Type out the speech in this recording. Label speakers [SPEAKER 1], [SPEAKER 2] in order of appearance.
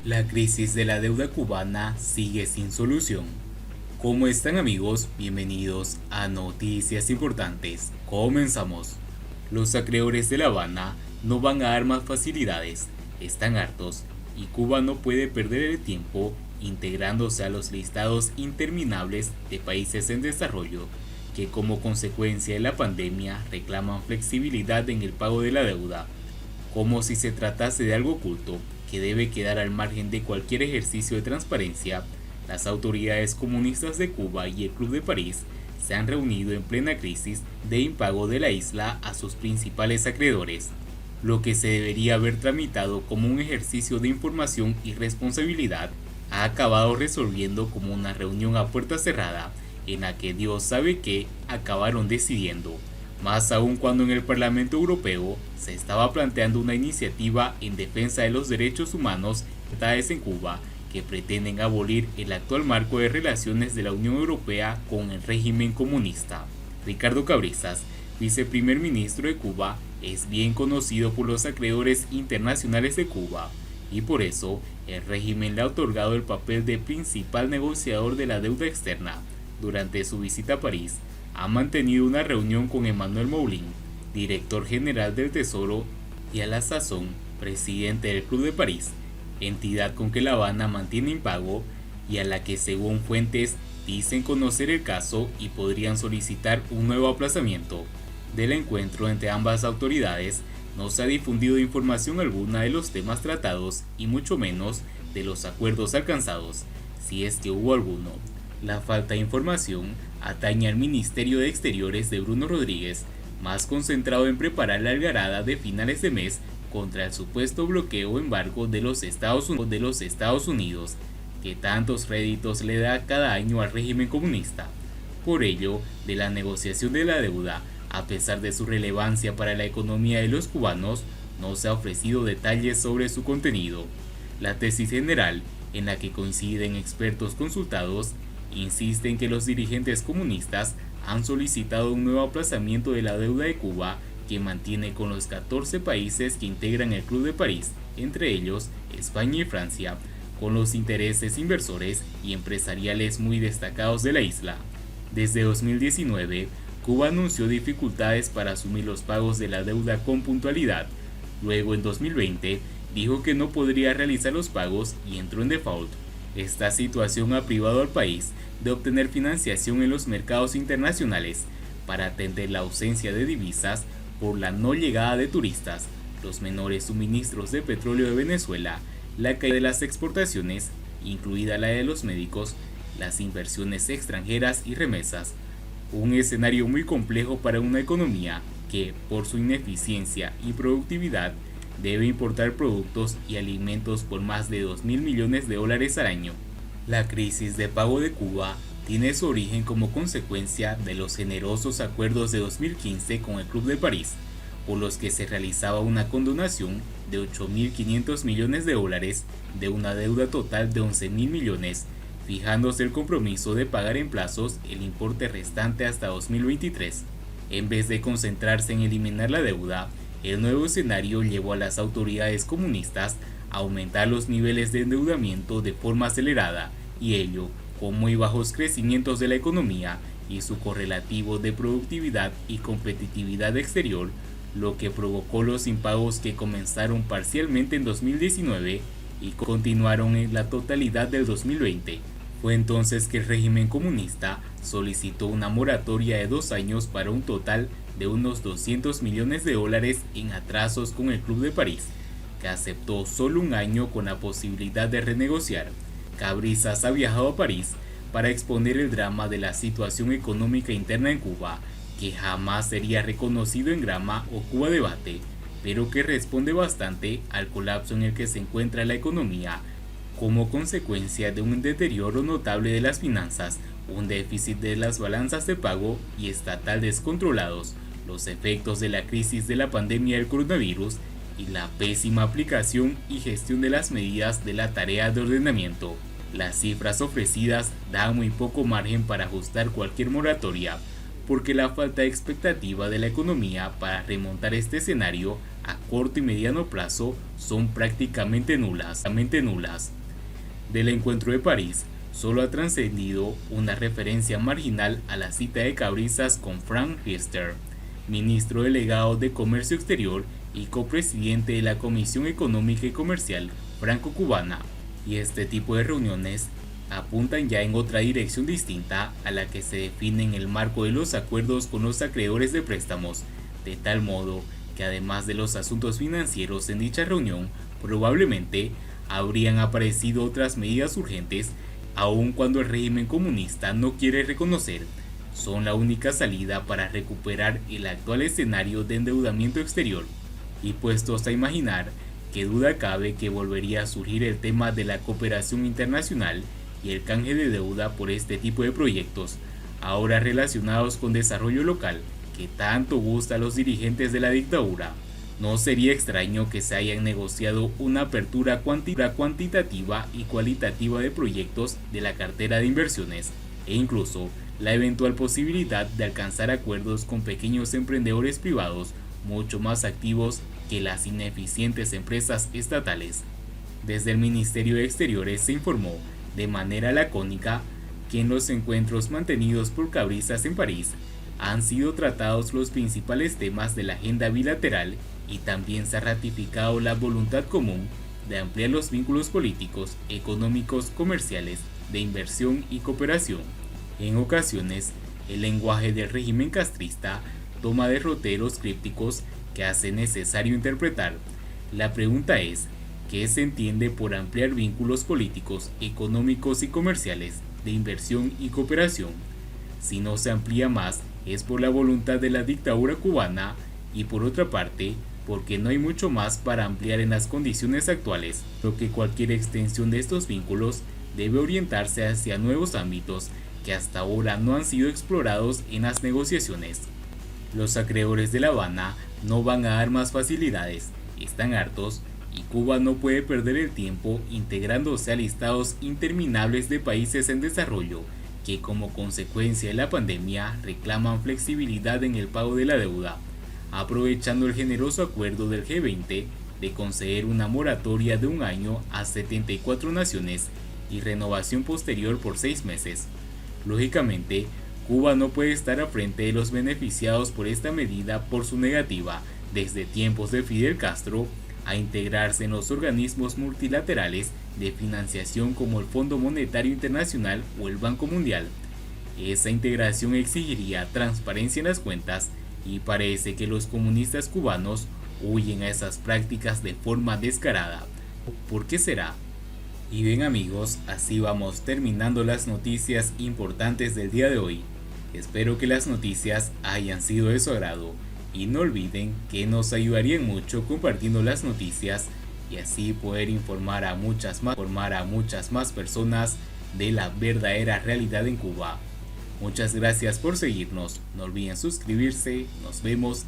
[SPEAKER 1] La crisis de la deuda cubana sigue sin solución. ¿Cómo están amigos? Bienvenidos a Noticias Importantes. Comenzamos. Los acreedores de La Habana no van a dar más facilidades, están hartos y Cuba no puede perder el tiempo integrándose a los listados interminables de países en desarrollo que como consecuencia de la pandemia reclaman flexibilidad en el pago de la deuda, como si se tratase de algo oculto que debe quedar al margen de cualquier ejercicio de transparencia. Las autoridades comunistas de Cuba y el Club de París se han reunido en plena crisis de impago de la isla a sus principales acreedores. Lo que se debería haber tramitado como un ejercicio de información y responsabilidad ha acabado resolviendo como una reunión a puerta cerrada en la que Dios sabe que acabaron decidiendo, más aún cuando en el Parlamento Europeo se estaba planteando una iniciativa en defensa de los derechos humanos en Cuba que pretenden abolir el actual marco de relaciones de la Unión Europea con el régimen comunista. Ricardo Cabrizas, viceprimer ministro de Cuba, es bien conocido por los acreedores internacionales de Cuba y por eso el régimen le ha otorgado el papel de principal negociador de la deuda externa. Durante su visita a París, ha mantenido una reunión con Emmanuel Moulin, director general del Tesoro y a la sazón presidente del Club de París, entidad con que La Habana mantiene impago y a la que según fuentes dicen conocer el caso y podrían solicitar un nuevo aplazamiento. Del encuentro entre ambas autoridades no se ha difundido información alguna de los temas tratados y mucho menos de los acuerdos alcanzados, si es que hubo alguno. La falta de información atañe al Ministerio de Exteriores de Bruno Rodríguez, más concentrado en preparar la algarada de finales de mes contra el supuesto bloqueo o embargo de los Estados Unidos, que tantos réditos le da cada año al régimen comunista. Por ello, de la negociación de la deuda, a pesar de su relevancia para la economía de los cubanos, no se ha ofrecido detalles sobre su contenido. La tesis general, en la que coinciden expertos consultados, insiste en que los dirigentes comunistas han solicitado un nuevo aplazamiento de la deuda de Cuba que mantiene con los 14 países que integran el Club de París, entre ellos España y Francia, con los intereses inversores y empresariales muy destacados de la isla. Desde 2019, Cuba anunció dificultades para asumir los pagos de la deuda con puntualidad. Luego, en 2020, dijo que no podría realizar los pagos y entró en default. Esta situación ha privado al país de obtener financiación en los mercados internacionales para atender la ausencia de divisas por la no llegada de turistas, los menores suministros de petróleo de Venezuela, la caída de las exportaciones, incluida la de los médicos, las inversiones extranjeras y remesas. Un escenario muy complejo para una economía que, por su ineficiencia y productividad, debe importar productos y alimentos por más de 2.000 millones de dólares al año. La crisis de pago de Cuba tiene su origen como consecuencia de los generosos acuerdos de 2015 con el Club de París, por los que se realizaba una condonación de 8.500 millones de dólares de una deuda total de 11.000 millones, fijándose el compromiso de pagar en plazos el importe restante hasta 2023. En vez de concentrarse en eliminar la deuda, el nuevo escenario llevó a las autoridades comunistas a aumentar los niveles de endeudamiento de forma acelerada, y ello con muy bajos crecimientos de la economía y su correlativo de productividad y competitividad exterior, lo que provocó los impagos que comenzaron parcialmente en 2019 y continuaron en la totalidad del 2020. Fue entonces que el régimen comunista solicitó una moratoria de 2 años para un total de unos 200 millones de dólares en atrasos con el Club de París, que aceptó solo un año con la posibilidad de renegociar. Cabrizas ha viajado a París para exponer el drama de la situación económica interna en Cuba, que jamás sería reconocido en Grama o Cuba Debate, pero que responde bastante al colapso en el que se encuentra la economía como consecuencia de un deterioro notable de las finanzas, un déficit de las balanzas de pago y estatal descontrolados, los efectos de la crisis de la pandemia del coronavirus y la pésima aplicación y gestión de las medidas de la tarea de ordenamiento. Las cifras ofrecidas dan muy poco margen para ajustar cualquier moratoria, porque la falta de expectativa de la economía para remontar este escenario a corto y mediano plazo son prácticamente nulas. Del encuentro de París, solo ha trascendido una referencia marginal a la cita de Cabrizas con Frank Riester, ministro delegado de Comercio Exterior y copresidente de la Comisión Económica y Comercial franco-cubana, y este tipo de reuniones apuntan ya en otra dirección distinta a la que se define en el marco de los acuerdos con los acreedores de préstamos, de tal modo que además de los asuntos financieros en dicha reunión, probablemente habrían aparecido otras medidas urgentes, aun cuando el régimen comunista no quiere reconocer, son la única salida para recuperar el actual escenario de endeudamiento exterior. Y puestos a imaginar, qué duda cabe que volvería a surgir el tema de la cooperación internacional y el canje de deuda por este tipo de proyectos, ahora relacionados con desarrollo local, que tanto gusta a los dirigentes de la dictadura. No sería extraño que se hayan negociado una apertura cuantitativa y cualitativa de proyectos de la cartera de inversiones, e incluso la eventual posibilidad de alcanzar acuerdos con pequeños emprendedores privados mucho más activos que las ineficientes empresas estatales. Desde el Ministerio de Exteriores se informó de manera lacónica que en los encuentros mantenidos por Cabrizas en París han sido tratados los principales temas de la agenda bilateral y también se ha ratificado la voluntad común de ampliar los vínculos políticos, económicos, comerciales, de inversión y cooperación. En ocasiones, el lenguaje del régimen castrista toma derroteros crípticos que hace necesario interpretar. La pregunta es, ¿qué se entiende por ampliar vínculos políticos, económicos y comerciales, de inversión y cooperación? Si no se amplía más, es por la voluntad de la dictadura cubana y por otra parte, porque no hay mucho más para ampliar en las condiciones actuales, lo que cualquier extensión de estos vínculos debe orientarse hacia nuevos ámbitos que hasta ahora no han sido explorados en las negociaciones. Los acreedores de La Habana no van a dar más facilidades, están hartos, y Cuba no puede perder el tiempo integrándose a listados interminables de países en desarrollo que como consecuencia de la pandemia reclaman flexibilidad en el pago de la deuda, aprovechando el generoso acuerdo del G20 de conceder una moratoria de un año a 74 naciones y renovación posterior por 6 meses. Lógicamente, Cuba no puede estar al frente de los beneficiados por esta medida por su negativa, desde tiempos de Fidel Castro, a integrarse en los organismos multilaterales de financiación como el Fondo Monetario Internacional o el Banco Mundial. Esa integración exigiría transparencia en las cuentas y parece que los comunistas cubanos huyen a esas prácticas de forma descarada. ¿Por qué será? Y bien amigos, así vamos terminando las noticias importantes del día de hoy. Espero que las noticias hayan sido de su agrado y no olviden que nos ayudarían mucho compartiendo las noticias y así poder informar a muchas más personas de la verdadera realidad en Cuba. Muchas gracias por seguirnos, no olviden suscribirse, nos vemos.